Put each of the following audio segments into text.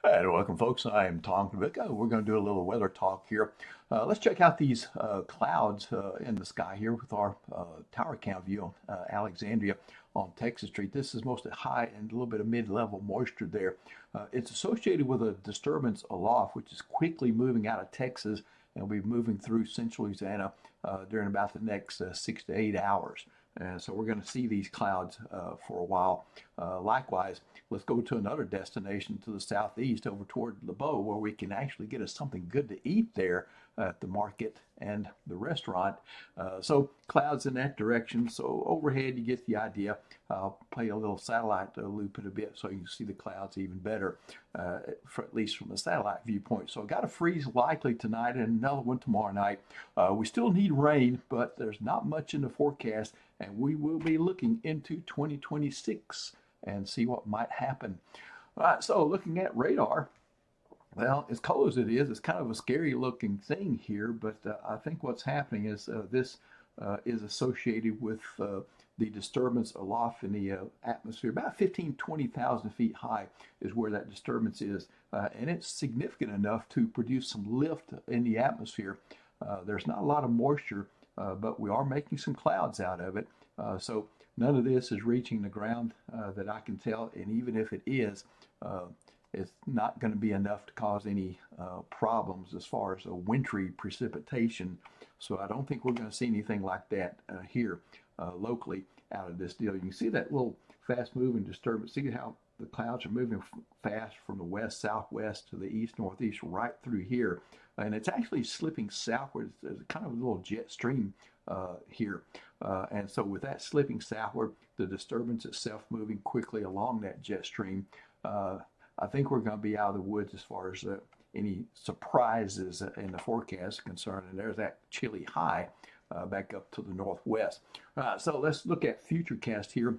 And welcome, folks. I am Tom Kavicka. We're going to do a little weather talk here. Let's check out these clouds in the sky here with our tower cam view on Alexandria on Texas Street. This is mostly high and a little bit of mid-level moisture there. It's associated with a disturbance aloft, which is quickly moving out of Texas and will be moving through central Louisiana during about the next 6 to 8 hours. And so we're going to see these clouds for a while. Likewise, let's go to another destination to the southeast over toward LeBeau, where we can actually get us something good to eat there at the market and the restaurant. So clouds in that direction. So overhead, you get the idea. I'll play a little satellite loop it a bit so you can see the clouds even better, at least from a satellite viewpoint. So I got a freeze likely tonight and another one tomorrow night. We still need rain, but there's not much in the forecast, and we will be looking into 2026 and see what might happen. All right, so looking at radar, well, as cold as it is, it's kind of a scary looking thing here, but I think what's happening is this is associated with the disturbance aloft in the atmosphere. About 20,000 feet high is where that disturbance is, and it's significant enough to produce some lift in the atmosphere. There's not a lot of moisture, but we are making some clouds out of it. So none of this is reaching the ground that I can tell, and even if it is, it's not going to be enough to cause any problems as far as a wintry precipitation. So I don't think we're going to see anything like that here locally out of this deal. You can see that little fast moving disturbance. See how the clouds are moving fast from the west, southwest to the east, northeast, right through here. And it's actually slipping southward. There's kind of a little jet stream here. And so with that slipping southward, the disturbance itself moving quickly along that jet stream, I think we're going to be out of the woods as far as any surprises in the forecast concerned. And there's that chilly high back up to the northwest. So let's look at Futurecast here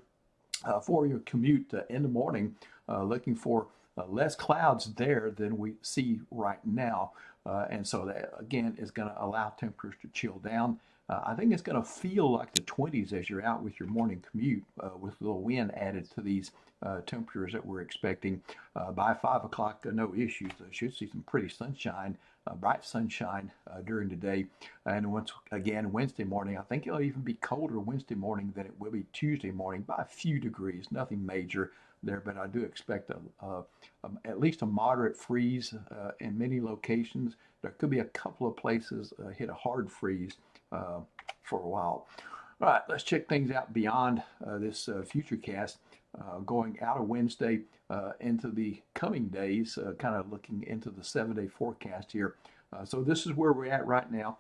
for your commute in the morning, looking for less clouds there than we see right now. And so that, again, is going to allow temperatures to chill down. I think it's going to feel like the 20s as you're out with your morning commute with a little wind added to these temperatures that we're expecting. By 5 o'clock, no issues. I should see some pretty sunshine, bright sunshine during the day. And once again, Wednesday morning, I think it'll even be colder Wednesday morning than it will be Tuesday morning by a few degrees. Nothing major there, but I do expect at least a moderate freeze in many locations. There could be a couple of places hit a hard freeze for a while. All right, let's check things out beyond this Futurecast. Going out of Wednesday into the coming days, kind of looking into the 7-day forecast here. So this is where we're at right now.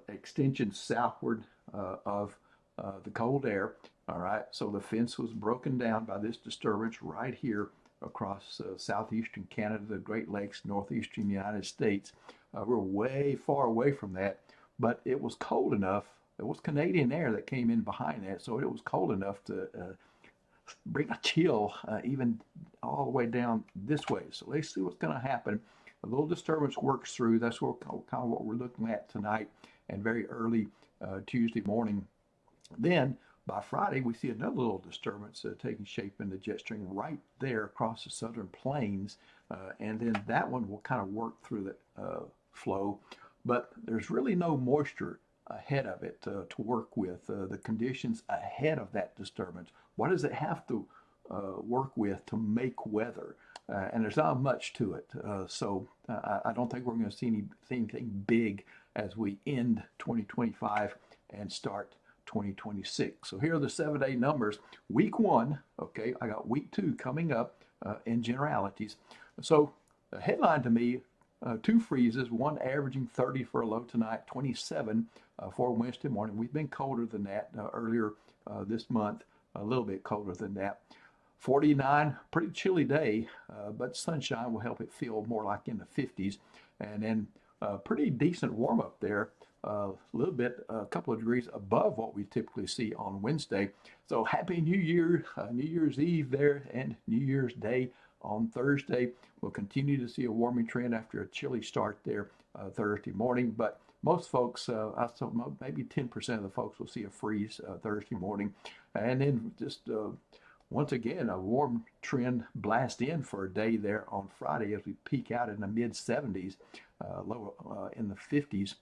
Extension southward of the cold air. All right, so the fence was broken down by this disturbance right here across southeastern Canada, the Great Lakes, northeastern United States. We're way far away from that, but it was cold enough. It was Canadian air that came in behind that, so it was cold enough to bring a chill even all the way down this way. So let's see what's going to happen. A little disturbance works through. That's kind of what we're looking at tonight and very early Tuesday morning. Then by Friday, we see another little disturbance taking shape in the jet stream right there across the southern plains. And then that one will kind of work through the flow. But there's really no moisture ahead of it to work with. The conditions ahead of that disturbance. What does it have to work with to make weather? And there's not much to it. So I don't think we're going to see anything big as we end 2025 and start 2026. So here are the 7-day numbers. Week 1, okay, I got week 2 coming up in generalities. So the headline to me, 2 freezes, one averaging 30 for a low tonight, 27 for Wednesday morning. We've been colder than that earlier this month, a little bit colder than that. 49, pretty chilly day, but sunshine will help it feel more like in the 50s. And then pretty decent warm up there, a little bit, a couple of degrees above what we typically see on Wednesday. So happy New Year, New Year's Eve there, and New Year's Day on Thursday. We'll continue to see a warming trend after a chilly start there Thursday morning, but most folks, I thought maybe 10% of the folks will see a freeze Thursday morning. And then just once again, a warm trend blast in for a day there on Friday as we peak out in the mid 70s, low in the 50s,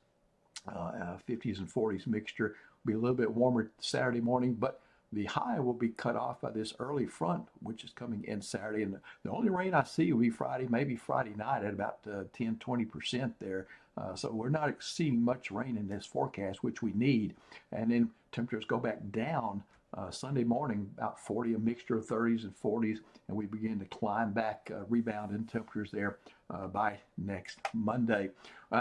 50s and 40s mixture. Will be a little bit warmer Saturday morning, but the high will be cut off by this early front, which is coming in Saturday. And the only rain I see will be Friday, maybe Friday night at about 10, 20% there. So we're not seeing much rain in this forecast, which we need. And then temperatures go back down Sunday morning, about 40, a mixture of 30s and 40s, and we begin to climb back, rebound in temperatures there by next Monday.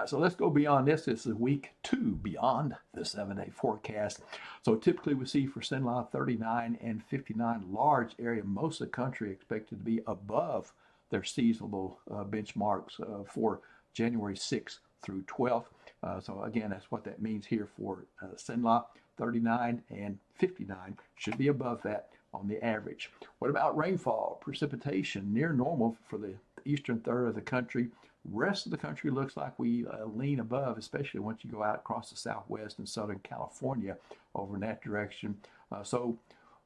So let's go beyond this. This is week 2 beyond the 7-day forecast. So typically we see for Cenla 39 and 59 large area, most of the country expected to be above their seasonable benchmarks for January 6th through 12th. So again, that's what that means here for Cenla. 39 and 59 should be above that on the average. What about rainfall? Precipitation near normal for the eastern third of the country. Rest of the country looks like we lean above, especially once you go out across the southwest and southern California over in that direction. So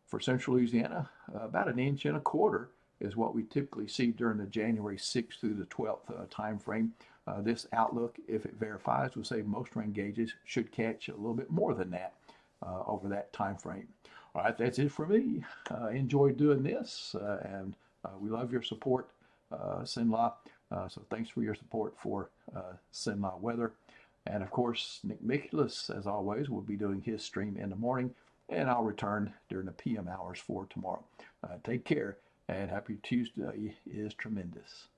for central Louisiana, about 1.25 inches is what we typically see during the January 6th through the 12th time frame. This outlook, if it verifies, will say most rain gauges should catch a little bit more than that over that time frame. All right, that's it for me. Enjoyed doing this, and we love your support, Cenla. So thanks for your support for Cenla Weather. And of course, Nick Mikulas, as always, will be doing his stream in the morning, and I'll return during the PM hours for tomorrow. Take care, and happy Tuesday is tremendous.